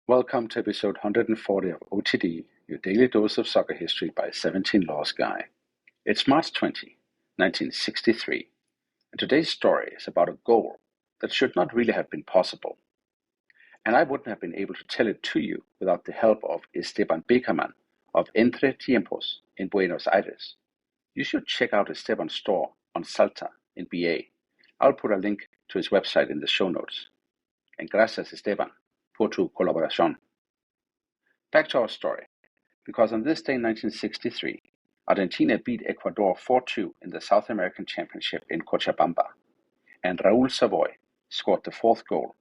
Welcome to episode 140 of OTD, your daily dose of soccer history by 17 Laws Guy. It's March 20, 1963, and today's story is about a goal that should not really have been possible. And I wouldn't have been able to tell it to you without the help of Esteban Bekerman of Entre, Tiempos in Buenos Aires. You should check out Esteban's store on Salta in BA. I'll put a link to his website in the show notes. And gracias, Esteban, por tu colaboración. Back to our story, because on this day in 1963, Argentina beat Ecuador 4-2 in the South American Championship in Cochabamba, and Raúl Savoy scored the fourth goal.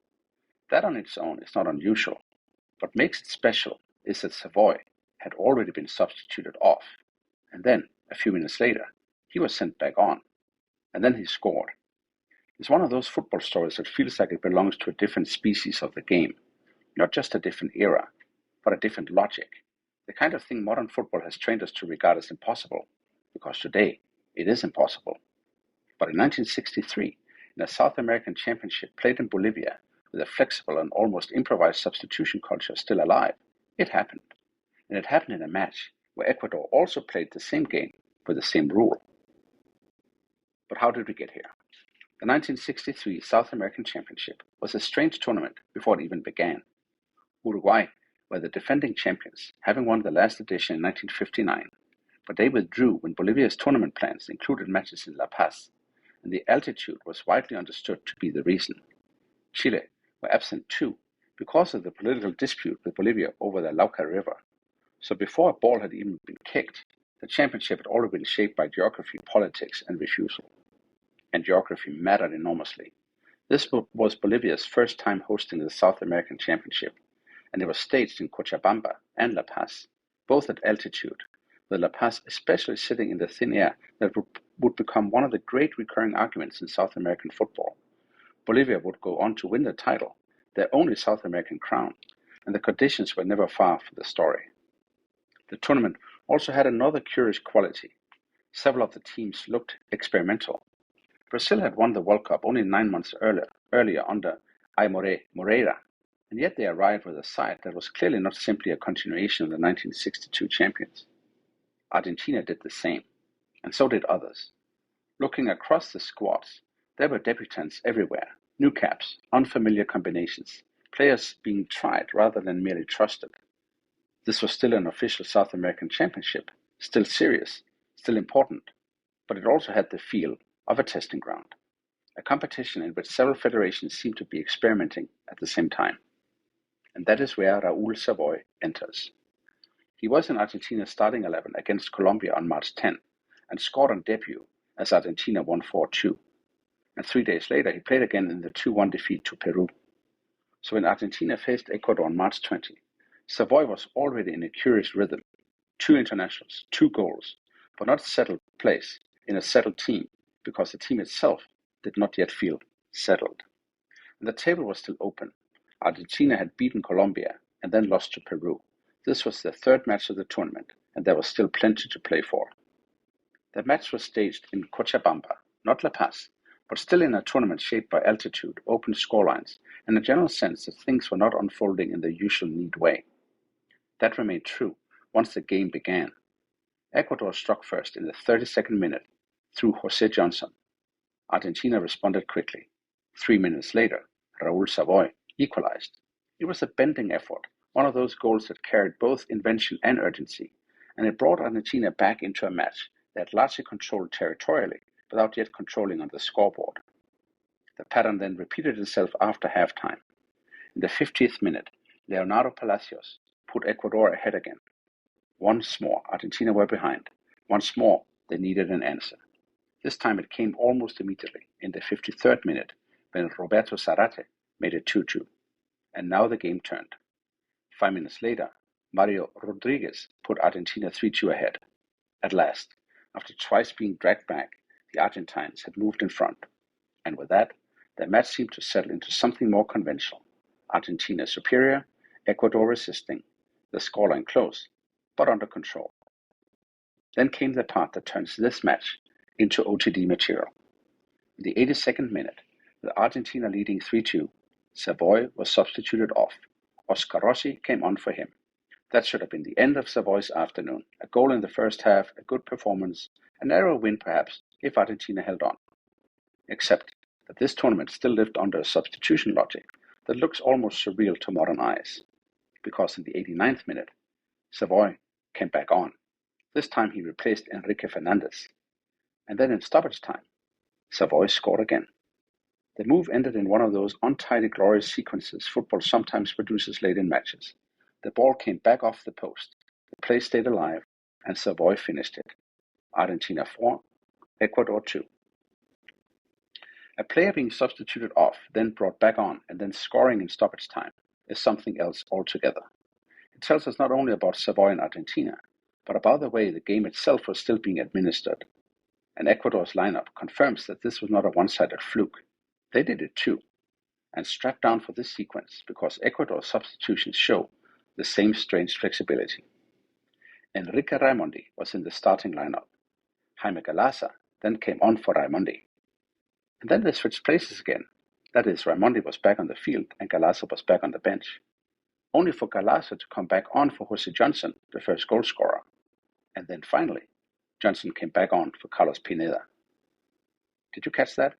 That on its own is not unusual. What makes it special is that Savoy had already been substituted off, and then, a few minutes later, he was sent back on, and then he scored. It's one of those football stories that feels like it belongs to a different species of the game, not just a different era, but a different logic, the kind of thing modern football has trained us to regard as impossible, because today it is impossible. But in 1963, in a South American championship played in Bolivia, with a flexible and almost improvised substitution culture still alive, it happened. And it happened in a match where Ecuador also played the same game with the same rule. But how did we get here? The 1963 South American Championship was a strange tournament before it even began. Uruguay were the defending champions, having won the last edition in 1959, but they withdrew when Bolivia's tournament plans included matches in La Paz, and the altitude was widely understood to be the reason. Chile were absent too, because of the political dispute with Bolivia over the Lauca River. So before a ball had even been kicked, the championship had already been shaped by geography, politics, and refusal. And geography mattered enormously. This was Bolivia's first time hosting the South American Championship, and it was staged in Cochabamba and La Paz, both at altitude, with La Paz especially sitting in the thin air that would become one of the great recurring arguments in South American football. Bolivia would go on to win the title, their only South American crown, and the conditions were never far from the story. The tournament also had another curious quality. Several of the teams looked experimental. Brazil had won the World Cup only 9 months earlier under Aimoré Moreira, and yet they arrived with a side that was clearly not simply a continuation of the 1962 champions. Argentina did the same, and so did others. Looking across the squads, there were debutants everywhere, new caps, unfamiliar combinations, players being tried rather than merely trusted. This was still an official South American championship, still serious, still important, but it also had the feel of a testing ground, a competition in which several federations seemed to be experimenting at the same time. And that is where Raúl Savoy enters. He was in Argentina's starting 11 against Colombia on March 10 and scored on debut as Argentina won 4-2. And 3 days later, he played again in the 2-1 defeat to Peru. So when Argentina faced Ecuador on March 20, Savoy was already in a curious rhythm. 2 internationals, 2 goals, but not a settled place in a settled team, because the team itself did not yet feel settled. And the table was still open. Argentina had beaten Colombia and then lost to Peru. This was the third match of the tournament, and there was still plenty to play for. The match was staged in Cochabamba, not La Paz, but still in a tournament shaped by altitude, open scorelines, and a general sense that things were not unfolding in the usual neat way. That remained true once the game began. Ecuador struck first in the 32nd minute through Jose Johnson. Argentina responded quickly. 3 minutes later, Raúl Savoy equalized. It was a bending effort, one of those goals that carried both invention and urgency, and it brought Argentina back into a match they had largely controlled territorially without yet controlling on the scoreboard. The pattern then repeated itself after halftime. In the 50th minute, Leonardo Palacios put Ecuador ahead again. Once more, Argentina were behind. Once more, they needed an answer. This time it came almost immediately, in the 53rd minute, when Roberto Zarate made it 2-2. And now the game turned. 5 minutes later, Mario Rodriguez put Argentina 3-2 ahead. At last, after twice being dragged back, the Argentines had moved in front. And with that, the match seemed to settle into something more conventional. Argentina superior, Ecuador resisting, the scoreline close, but under control. Then came the part that turns this match into OTD material. In the 82nd minute, with Argentina leading 3-2, Savoy was substituted off, Oscar Rossi came on for him. That should have been the end of Savoy's afternoon. A goal in the first half, a good performance, a narrow win perhaps, if Argentina held on. Except that this tournament still lived under a substitution logic that looks almost surreal to modern eyes. Because in the 89th minute, Savoy came back on. This time he replaced Enrique Fernandez. And then in stoppage time, Savoy scored again. The move ended in one of those untidy, glorious sequences football sometimes produces late in matches. The ball came back off the post, the play stayed alive, and Savoy finished it. Argentina 4, Ecuador 2. A player being substituted off, then brought back on, and then scoring in stoppage time is something else altogether. It tells us not only about Savoy and Argentina, but about the way the game itself was still being administered. And Ecuador's lineup confirms that this was not a one-sided fluke. They did it too, and strapped down for this sequence because Ecuador's substitutions show the same strange flexibility. Enrique Raimondi was in the starting lineup. Jaime Galasa then came on for Raimondi. And then they switched places again. That is, Raimondi was back on the field and Galasa was back on the bench. Only for Galasa to come back on for Jose Johnson, the first goal scorer. And then finally, Johnson came back on for Carlos Pineda. Did you catch that?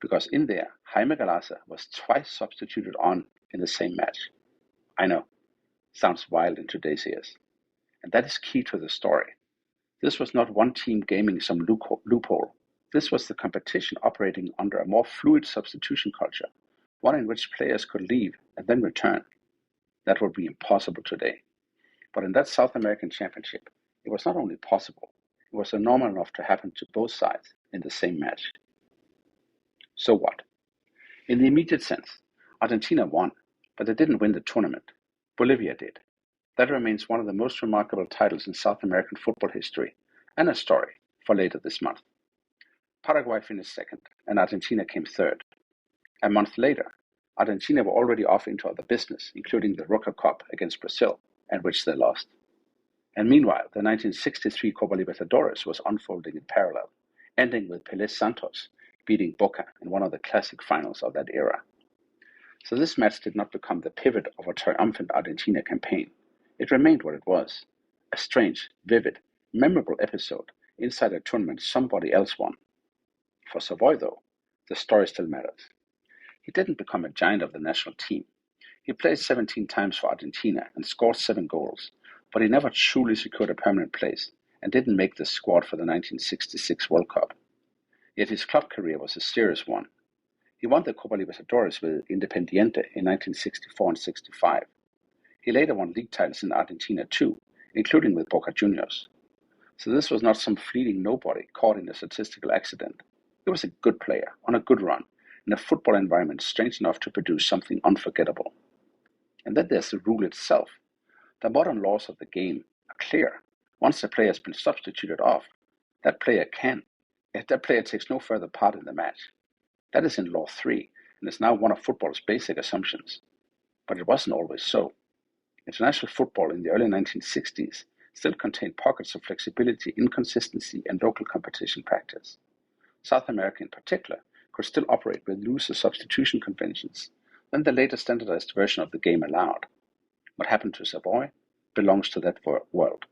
Because in there, Jaime Galasa was twice substituted on in the same match. I know, sounds wild in today's ears. And that is key to the story. This was not one team gaming some loophole. This was the competition operating under a more fluid substitution culture, one in which players could leave and then return. That would be impossible today. But in that South American championship, it was not only possible, it was normal enough to happen to both sides in the same match. So what? In the immediate sense, Argentina won, but they didn't win the tournament. Bolivia did. That remains one of the most remarkable titles in South American football history, and a story for later this month. Paraguay finished second, and Argentina came third. A month later, Argentina were already off into other business, including the Roca Cup against Brazil, and which they lost. And meanwhile, the 1963 Copa Libertadores was unfolding in parallel, ending with Pelé Santos beating Boca in one of the classic finals of that era. So this match did not become the pivot of a triumphant Argentina campaign. It remained what it was, a strange, vivid, memorable episode inside a tournament somebody else won. For Savoy, though, the story still matters. He didn't become a giant of the national team. He played 17 times for Argentina and scored 7 goals, but he never truly secured a permanent place and didn't make the squad for the 1966 World Cup. Yet his club career was a serious one. He won the Copa Libertadores with Independiente in 1964 and 65. He later won league titles in Argentina too, including with Boca Juniors. So this was not some fleeting nobody caught in a statistical accident. He was a good player, on a good run, in a football environment strange enough to produce something unforgettable. And then there's the rule itself. The modern laws of the game are clear. Once a player has been substituted off, that player takes no further part in the match. That is in Law 3, and is now one of football's basic assumptions. But it wasn't always so. International football in the early 1960s still contained pockets of flexibility, inconsistency, and local competition practice. South America in particular could still operate with looser substitution conventions than the later standardized version of the game allowed. What happened to Savoy belongs to that world.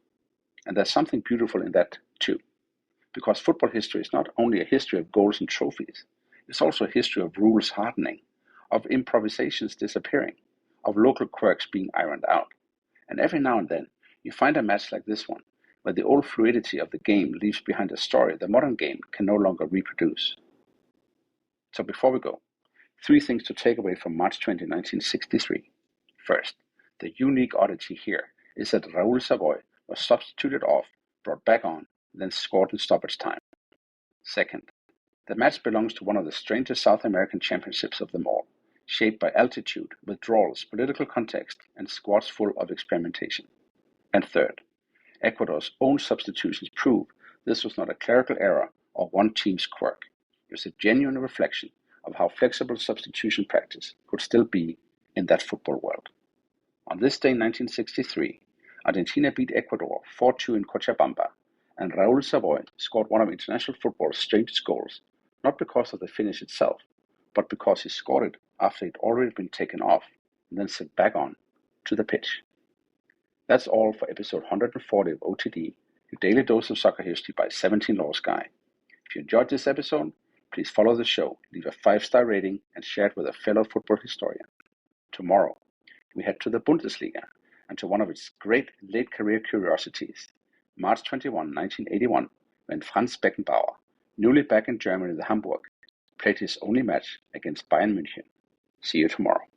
And there's something beautiful in that too. Because football history is not only a history of goals and trophies, it's also a history of rules hardening, of improvisations disappearing, of local quirks being ironed out. And every now and then, you find a match like this one, where the old fluidity of the game leaves behind a story the modern game can no longer reproduce. So before we go, 3 things to take away from March 20, 1963. First, the unique oddity here is that Raúl Savoy was substituted off, brought back on, then scored in stoppage time. Second, the match belongs to one of the strangest South American championships of them all, shaped by altitude, withdrawals, political context, and squads full of experimentation. And third, Ecuador's own substitutions prove this was not a clerical error or one team's quirk. It was a genuine reflection of how flexible substitution practice could still be in that football world. On this day in 1963, Argentina beat Ecuador 4-2 in Cochabamba, and Raúl Savoy scored one of international football's strangest goals, not because of the finish itself, but because he scored it after it had already been taken off and then sent back on to the pitch. That's all for episode 140 of OTD, your daily dose of soccer history by 17 Lost Guy. If you enjoyed this episode, please follow the show, leave a 5-star rating, and share it with a fellow football historian. Tomorrow, we head to the Bundesliga and to one of its great late career curiosities. March 21, 1981, when Franz Beckenbauer, newly back in Germany with Hamburg, played his only match against Bayern München. See you tomorrow.